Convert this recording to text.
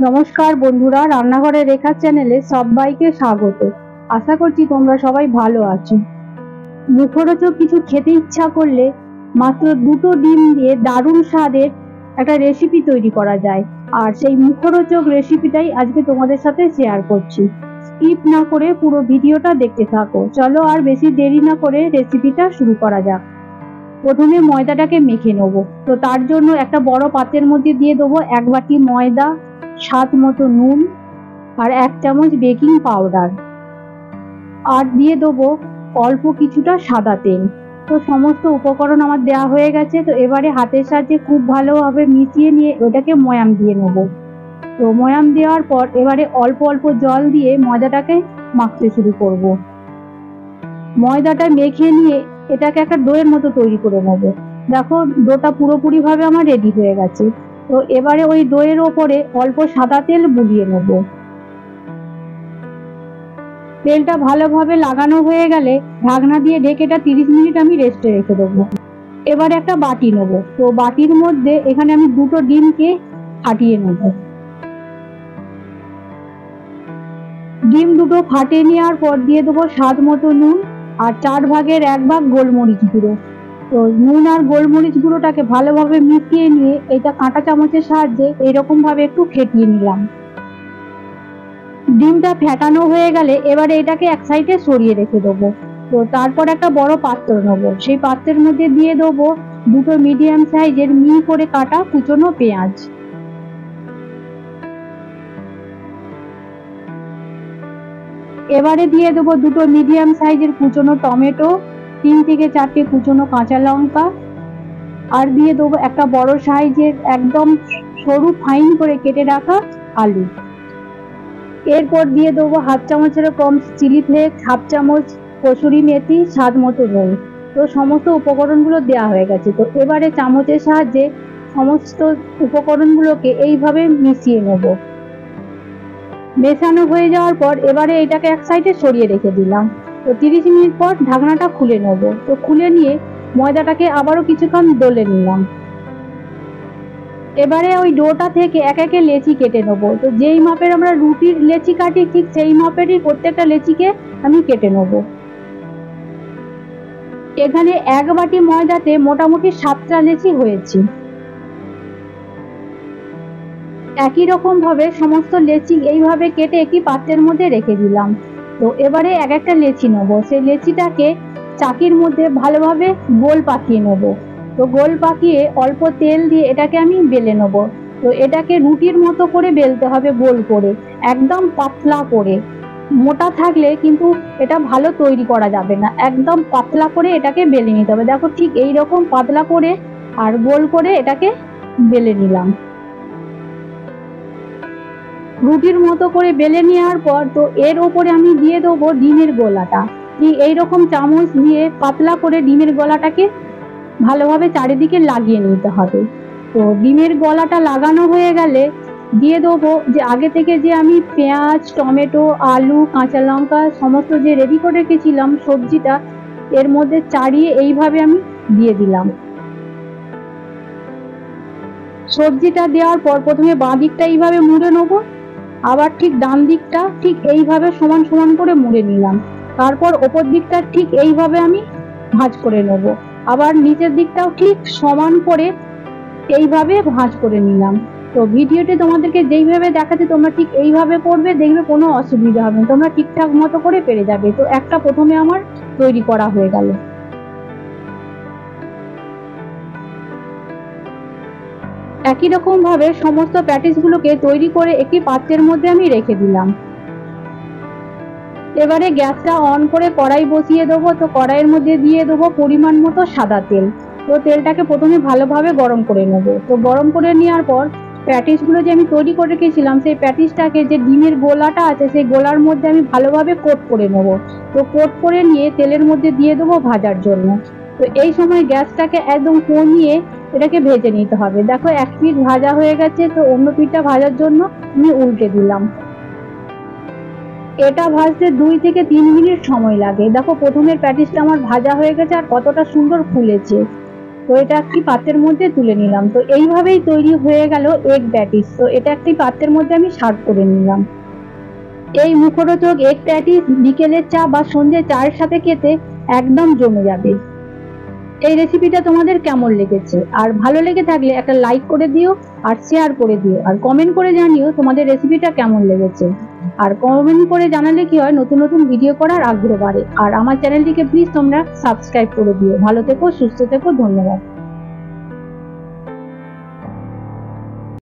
নমস্কার বন্ধুরা, রান্নাঘরে রেখা চ্যানেলে সবাইকে স্বাগত। আশা করছি তোমরা সবাই ভালো আছো। মুখরোচক কিছু খেতে ইচ্ছা করলে মাত্র দুটো ডিম দিয়ে দারুণ স্বাদের একটা রেসিপি তৈরি করা যায়। আর সেই মুখরোচক রেসিপিটাই আজকে তোমাদের সাথে শেয়ার করছি। স্কিপ না করে পুরো ভিডিওটা দেখতে থাকো। চলো আর বেশি দেরি না করে রেসিপিটা শুরু করা যাক। প্রথমে ময়দাটাকে মেখে নেবো। তো তার জন্য একটা বড় পাত্রের মধ্যে দিয়ে দেবো 1 বাটি ময়দা, স্বাদ মতো নুন আর 1 চামচ বেকিং পাউডার, আর দিয়ে দেবো অল্প কিছুটা সাদা তেল। তো সমস্ত উপকরণ আমার দেওয়া হয়ে গেছে। তো এবারে হাতের সাহায্যে খুব ভালোভাবে মিশিয়ে নিয়ে ওটাকে ময়াম দিয়ে নেব। তো ময়াম দেওয়ার পর এবারে অল্প অল্প জল দিয়ে ময়দাটাকে মাখতে শুরু করব। ময়দাটা মেখে নিয়ে এটাকে একটা ডোয়ের মতো তৈরি করে নেব। দেখো ডোটা পুরোপুরিভাবে আমার রেডি হয়ে গেছে। তো এবারে ওই ডোয়ের ওপরে অল্প সাদা তেল বুলিয়ে নেব। তেলটা ভালোভাবে লাগানো হয়ে গেলে ঢাকনা দিয়ে ঢেকে এটা 30 মিনিট আমি রেস্টে রেখে দেবো। এবারে একটা বাটি নেব। তো বাটির মধ্যে এখানে আমি দুটো ডিমকে ফাটিয়ে নেব। ডিম দুটো ফাটিয়ে নেওয়ার পর দিয়ে দেবো স্বাদ মতো নুন আর 4 ভাগের 1 ভাগ গোলমরিচ গুঁড়ো। তো নুন আর গোলমরিচ গুঁড়োটাকে ভালোভাবে মিশিয়ে নিয়ে এটা কাঁটা চামচের সাহায্যে এইরকম ভাবে একটু ফেটিয়ে নিলাম। ডিমটা ফেটানো হয়ে গেলে এবারে এটাকে এক সাইডে সরিয়ে রেখে দেবো। তো তারপর একটা বড় পাত্র নেবো। সেই পাত্রের মধ্যে দিয়ে দেবো দুটো মিডিয়াম সাইজের মিহি করে কাটা কুচনো পেঁয়াজ। এবারে দিয়ে দেবো দুটো মিডিয়াম সাইজের কুচনো টমেটো, 3 থেকে 4টে কুচনো কাঁচা লঙ্কা, আর দিয়ে দেবো একটা বড় সাইজের একদম সরু ফাইন করে কেটে রাখা আলু। এরপর দিয়ে দেবো 1/2 চামচের কম চিলি ফ্লেক্স, 1/2 চামচ কসুরি মেথি, স্বাদ মতো নুন। তো সমস্ত উপকরণগুলো দেওয়া হয়ে গেছে। তো এবারে চামচের সাহায্যে সমস্ত উপকরণগুলোকে এইভাবে মিশিয়ে নেব। মেশানো হয়ে যাওয়ার পর এবারে এটাকে এক সাইডে সরিয়ে রেখে দিলাম। তো 30 মিনিট পর ঢাকনাটা খুলে নেব। তো খুলে নিয়ে ময়দাটাকে আবারও কিছুক্ষণ দলে নিলাম। এবারে ওই ডোটা থেকে এক একে লেচি কেটে নেবো। তো যেই মাপের আমরা রুটির লেচি কাটি ঠিক সেই মাপেরই প্রত্যেকটা লেচিকে আমি কেটে নেবো। এখানে 1 বাটি ময়দাতে মোটামুটি 7টা লেচি হয়েছে। একই রকম ভাবে সমস্ত লেচি এইভাবে কেটে একটি পাত্রের মধ্যে রেখে দিলাম। তো এবারে এক একটা লেচি নেবো। সেই লেচিটাকে চাকির মধ্যে ভালোভাবে গোল পাকিয়ে নেবো। তো গোল পাকিয়ে অল্প তেল দিয়ে এটাকে আমি বেলে নেবো। তো এটাকে রুটির মতো করে বেলতে হবে, গোল করে, একদম পাতলা করে। মোটা থাকলে কিন্তু এটা ভালো তৈরি করা যাবে না। একদম পাতলা করে এটাকে বেলে নিতে হবে। দেখো ঠিক এই রকম পাতলা করে আর গোল করে এটাকে বেলে নিলাম। রুটির মতো করে বেলে নেওয়ার পর তো এর ওপরে আমি দিয়ে দেবো ডিমের গোলাটা। ঠিক এইরকম চামচ দিয়ে পাতলা করে ডিমের গোলাটাকে ভালোভাবে চারিদিকে লাগিয়ে নিতে হবে। তো ডিমের গলাটা লাগানো হয়ে গেলে দিয়ে দেবো যে আগে থেকে যে আমি পেঁয়াজ, টমেটো, আলু, কাঁচা লঙ্কা সমস্ত যে রেডি করে রেখেছিলাম সবজিটা, এর মধ্যে চাড়িয়ে এইভাবে আমি দিয়ে দিলাম। সবজিটা দেওয়ার পর প্রথমে বাঁ দিকটা এইভাবে মুড়ে নেবো, আবার ঠিক ডান দিকটা ঠিক এইভাবে সমান সমান করে মুড়ে নিলাম। তারপর ওপর দিকটা ঠিক এইভাবে আমি ভাঁজ করে নেব। আবার নিচের দিকটাও ঠিক সমান করে এইভাবে ভাঁজ করে নিলাম। তো ভিডিওতে তোমাদেরকে যেইভাবে দেখাচ্ছি তোমরা ঠিক এইভাবে করবে, দেখবে কোনো অসুবিধা হবে না, তোমরা ঠিকঠাক মতো করে পেরে যাবে। তো একটা প্রথমে আমার তৈরি করা হয়ে গেল। একই রকম ভাবে সমস্ত প্যাটিসগুলোকে তৈরি করে একটি পাত্রের মধ্যে আমি রেখে দিলাম। এবারে গ্যাসটা অন করে কড়াই বসিয়ে দেবো। তো কড়াইয়ের মধ্যে দিয়ে দেবো পরিমাণ মতো সাদা তেল। তো তেলটাকে প্রথমে ভালোভাবে গরম করে নেব। তো গরম করে নেওয়ার পর প্যাটিসগুলো যে আমি তৈরি করে রেখেছিলাম সেই প্যাটিসটাকে যে ডিমের গোলাটা আছে সেই গোলার মধ্যে আমি ভালোভাবে কোট করে নেব। তো কোট করে নিয়ে তেলের মধ্যে দিয়ে দেবো ভাজার জন্য। তো এই সময় গ্যাসটাকে একদম কমিয়ে এটাকে ভেজে নিতে হবে। দেখো এক পিঠ ভাজা হয়ে গেছে। তো অন্য পিঠটা ভাজার জন্য আমি উল্টে দিলাম। এটা ভাজতে 2 থেকে 3 মিনিট সময় লাগে। দেখো প্রথমের প্যাটিসটা আমার ভাজা হয়ে গেছে আর কতটা সুন্দর ফুলেছে। তো এটা একটি পাত্রের মধ্যে তুলে নিলাম। তো এইভাবেই তৈরি হয়ে গেল এগ প্যাটিস। তো এটা একটি পাত্রের মধ্যে আমি সার্ভ করে নিলাম। এই মুখরোচক এগ প্যাটিস বিকেলের চা বা সন্ধ্যে চায়ের সাথে খেতে একদম জমে যাবে। এই রেসিপিটা তোমাদের কেমন লেগেছে? আর ভালো লেগে থাকলে একটা লাইক করে দিও, আর শেয়ার করে দিও, আর কমেন্ট করে জানিও তোমাদের রেসিপিটা কেমন লেগেছে। আর কমেন্ট করে জানালে কি হয়, নতুন নতুন ভিডিও করার আগ্রহ বাড়ে। আর আমার চ্যানেলটিকে প্লিজ তোমরা সাবস্ক্রাইব করে দিও। ভালো থেকো, সুস্থ থেকো, ধন্যবাদ।